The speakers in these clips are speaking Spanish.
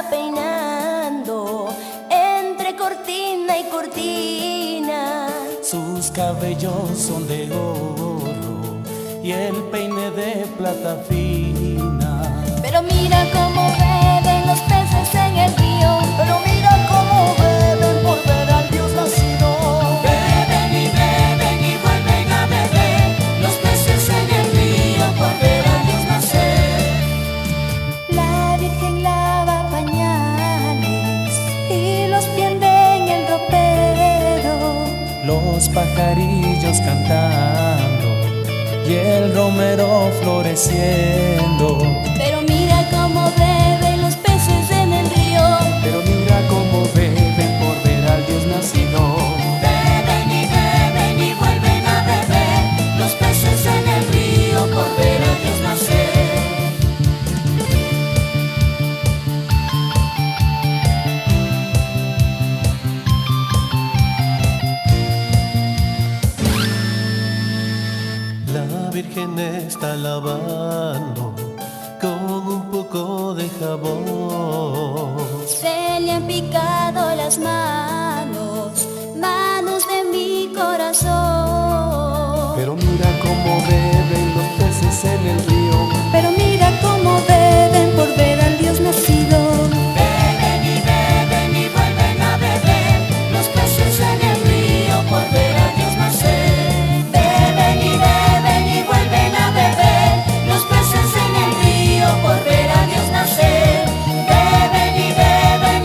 peinando entre cortina y cortina. Sus cabellos son de oro y el peine de plata fina. Pero mira cómo beben los peces en el río. Pero mira cómo beben por ver al Dios nacido. Beben y vuelven a beber los peces en el río por ver a Dios nacer. La Virgen lava pañales y los tiende en el ropero. Los pajarillos cantando y el romero floreciendo. Pero mira cómo beben los peces en el río. Pero mira cómo beben por ver al Dios nacido. Beben y vuelven a beber los peces en el río por ver a Dios nacer. La Virgen está lavando con un poco de jabón. Se le han picado las manos, manos de mi corazón. Pero mira cómo beben los peces en el río. Pero mira cómo beben por ver al Dios nacido. Beben y vuelven a beber los peces en el río por ver a Dios nacer. Beben y vuelven a beber los peces en el río por ver a Dios nacer. Beben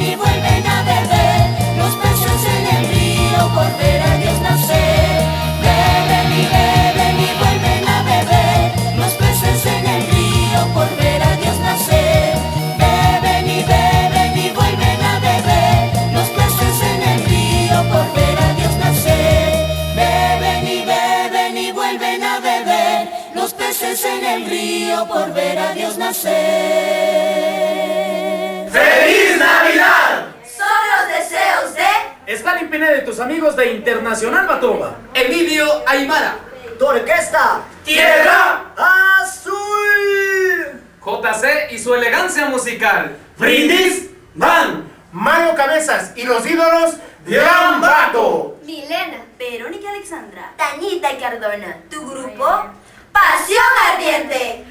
y vuelven a beber los peces en el río por ver a Dios nacer. Beben y vuelven a beber los peces en el río por ver a Dios nacer. Beben y vuelven a beber los peces en el río por ver a Dios nacer. Beben y vuelven a beber los peces en el río por ver a Dios nacer. ¡Feliz Navidad! Son los deseos de Stalin Pineda y tus amigos de Internacional Batumba. Emilio Aymara, Tu orquesta ¡Tierra! Azul. JC y su elegancia musical. Brindis Van. Mario Cabezas y los ídolos de Ambato. Milena, Verónica Alexandra, Tañita y Cardona. Tu grupo, Pasión Ardiente.